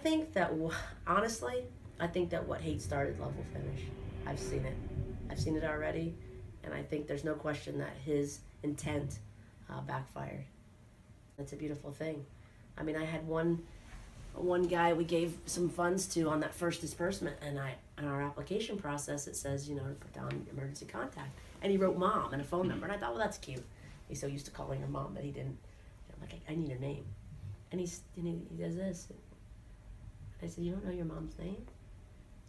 think that, honestly, I think that what hate started, love will finish. I've seen it. I've seen it already, and I think there's no question that his intent backfired. That's a beautiful thing. I mean, I had one guy we gave some funds to on that first disbursement, and I on our application process it says, to put down emergency contact, and he wrote mom and a phone number, and I thought, well, that's cute. He's so used to calling her mom that he didn't. I'm like, I need her name, and he does this. And I said, you don't know your mom's name?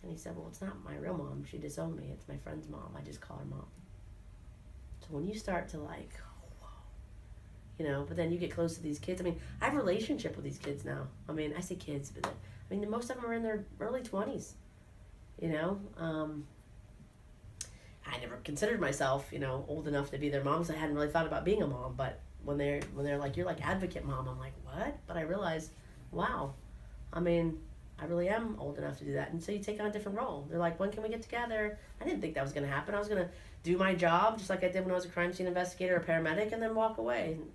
And he said, well, it's not my real mom. She disowned me. It's my friend's mom. I just call her mom. So when you start to like, but then you get close to these kids. I mean, I have a relationship with these kids now. I mean, I say kids, but most of them are in their early 20s. I never considered myself, old enough to be their mom, so I hadn't really thought about being a mom. But when they're like, you're like advocate mom, I'm like, what? But I realized, wow, I mean, I really am old enough to do that. And so you take on a different role. They're like, when can we get together? I didn't think that was going to happen. I was going to do my job just like I did when I was a crime scene investigator or paramedic, and then walk away. And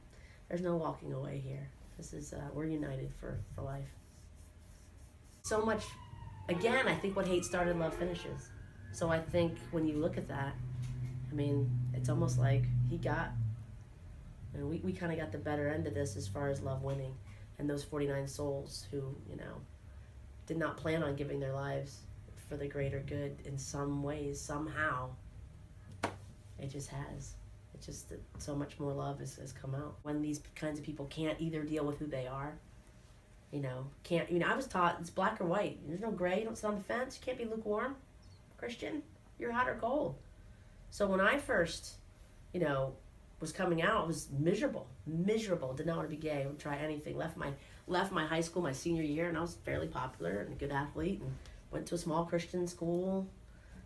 there's no walking away here. This is, we're united for life. So much, again, I think what hate started, love finishes. So I think when you look at that, I mean, it's almost like he got, and we kind of got the better end of this as far as love winning. And those 49 souls who, did not plan on giving their lives for the greater good in some ways, somehow, it just has. It's just that so much more love has come out. When these kinds of people can't either deal with who they are, I was taught it's black or white. There's no gray. You don't sit on the fence. You can't be lukewarm. Christian, you're hot or cold. So when I first, was coming out, I was miserable. Did not want to be gay. Would try anything. Left my high school my senior year, and I was fairly popular and a good athlete, and went to a small Christian school.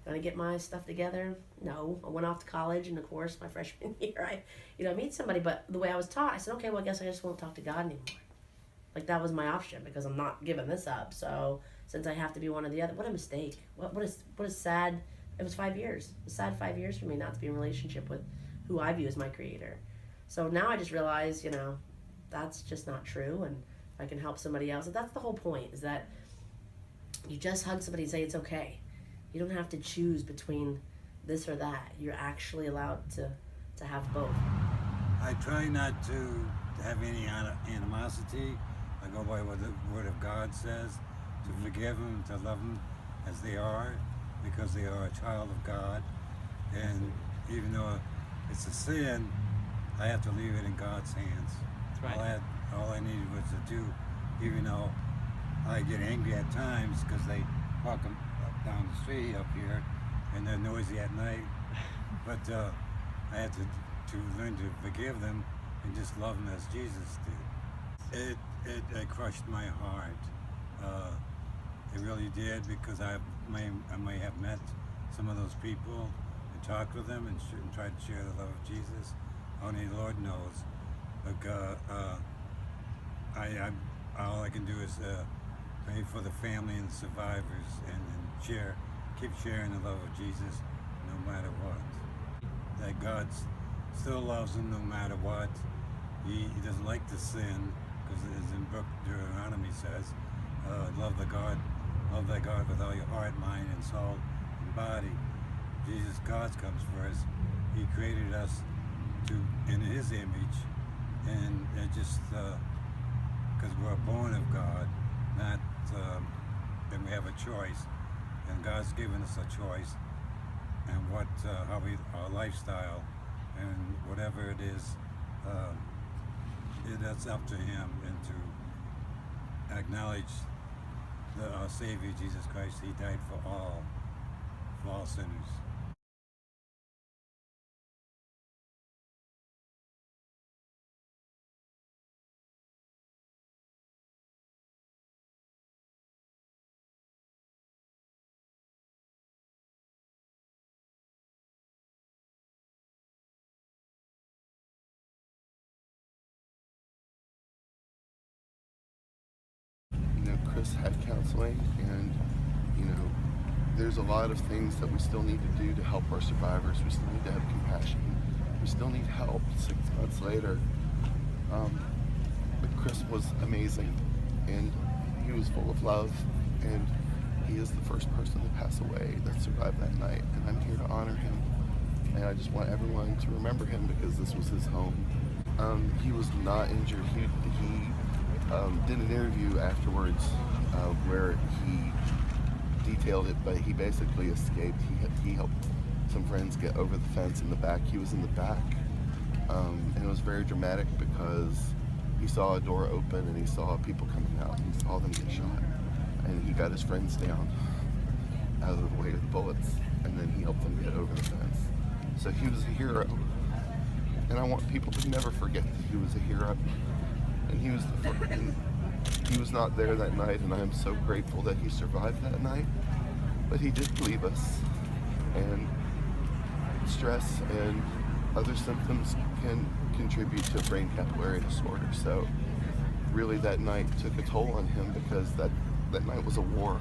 Gonna get my stuff together. No, I went off to college, and of course, my freshman year, I meet somebody. But the way I was taught, I said, okay, well, I guess I just won't talk to God anymore. Like that was my option because I'm not giving this up. So since I have to be one or the other, what a mistake. What is sad. It was 5 years. It was sad 5 years for me not to be in a relationship with who I view as my creator. So now I just realize, that's just not true. And if I can help somebody else, that's the whole point, is that you just hug somebody and say it's okay. You don't have to choose between this or that. You're actually allowed to have both. I try not to have any animosity. I go by what the Word of God says, to forgive them, to love them as they are, because they are a child of God. And even though it's a sin, I have to leave it in God's hands. That's right. All I needed was to do, even though I get angry at times because they walk up down the street up here and they're noisy at night. But I had to learn to forgive them and just love them as Jesus did. It crushed my heart. It really did, because I may have met some of those people and talked with them and tried to share the love of Jesus. Only the Lord knows. But all I can do is pray for the family and survivors and keep sharing the love of Jesus no matter what. That God still loves them no matter what. He doesn't like to sin, because as in book Deuteronomy says, love thy God with all your heart, mind, and soul, and body. Jesus, God comes first. He created us in His image, and it just because we're born of God, not then we have a choice, and God's given us a choice, and our lifestyle, and whatever it is, that's up to Him, and to acknowledge our Savior Jesus Christ. He died for all sinners. Chris had counseling, and there's a lot of things that we still need to do to help our survivors. We still need to have compassion. We still need help 6 months later. But Chris was amazing, and he was full of love, and he is the first person to pass away that survived that night, and I'm here to honor him. And I just want everyone to remember him because this was his home. He was not injured. He did an interview afterwards where he detailed it, but he basically escaped. He helped some friends get over the fence in the back. He was in the back, and it was very dramatic because he saw a door open and he saw people coming out and he saw them get shot. And he got his friends down out of the way of the bullets, and then he helped them get over the fence. So he was a hero, and I want people to never forget that he was a hero. And he was he was not there that night, and I am so grateful that he survived that night. But he did leave us, and stress and other symptoms can contribute to brain capillary disorder. So really that night took a toll on him because that night was a war.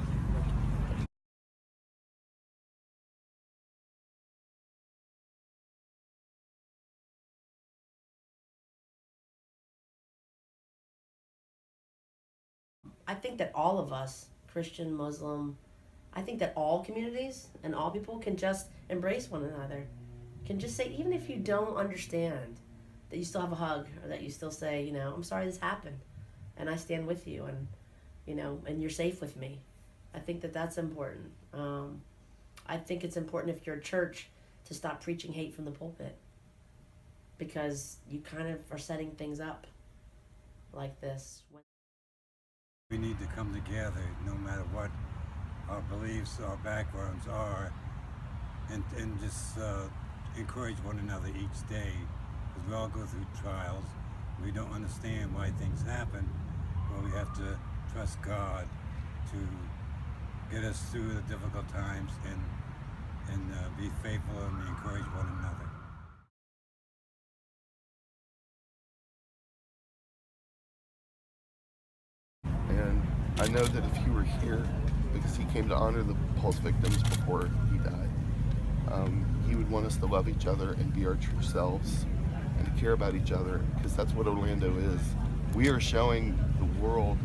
I think that all of us, Christian, Muslim, I think that all communities and all people can just embrace one another. Can just say, even if you don't understand, that you still have a hug, or that you still say, you know, I'm sorry this happened, and I stand with you, and, you know, and you're safe with me. I think that that's important. I think it's important if you're a church to stop preaching hate from the pulpit, because you kind of are setting things up like this. We need to come together no matter what our beliefs, our backgrounds are, and just encourage one another each day, because we all go through trials. We don't understand why things happen, but we have to trust God to get us through the difficult times and be faithful and encourage one another. And I know that if you were here, because he came to honor the Pulse victims before he died, he would want us to love each other and be our true selves and to care about each other, because that's what Orlando is. We are showing the world,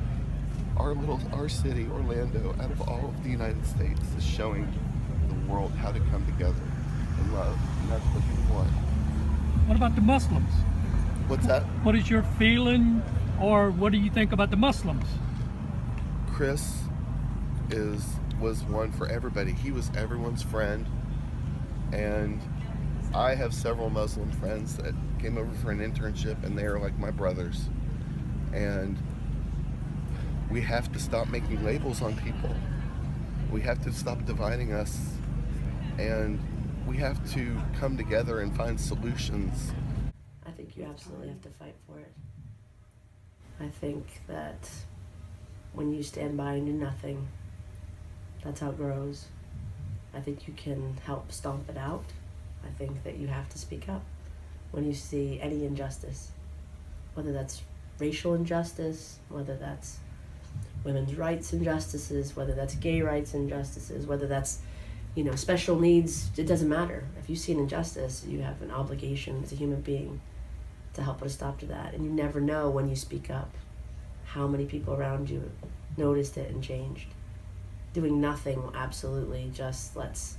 our city, Orlando, out of all of the United States, is showing the world how to come together and love, and that's what we want. What about the Muslims? What's that? What is your feeling, or what do you think about the Muslims? Chris was one for everybody. He was everyone's friend, and I have several Muslim friends that came over for an internship, and they are like my brothers. And we have to stop making labels on people. We have to stop dividing us, and we have to come together and find solutions. I think you absolutely have to fight for it. I think that when you stand by and do nothing, that's how it grows. I think you can help stomp it out. I think that you have to speak up when you see any injustice, whether that's racial injustice, whether that's women's rights injustices, whether that's gay rights injustices, whether that's, you know, special needs. It doesn't matter. If you see an injustice, you have an obligation as a human being to help put a stop to that. And you never know when you speak up how many people around you noticed it and changed. Doing nothing will absolutely just let's,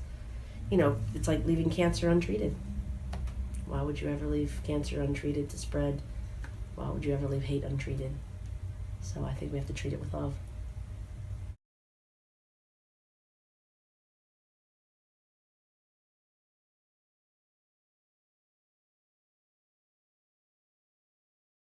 you know, it's like leaving cancer untreated. Why would you ever leave cancer untreated to spread? Why would you ever leave hate untreated? So I think we have to treat it with love.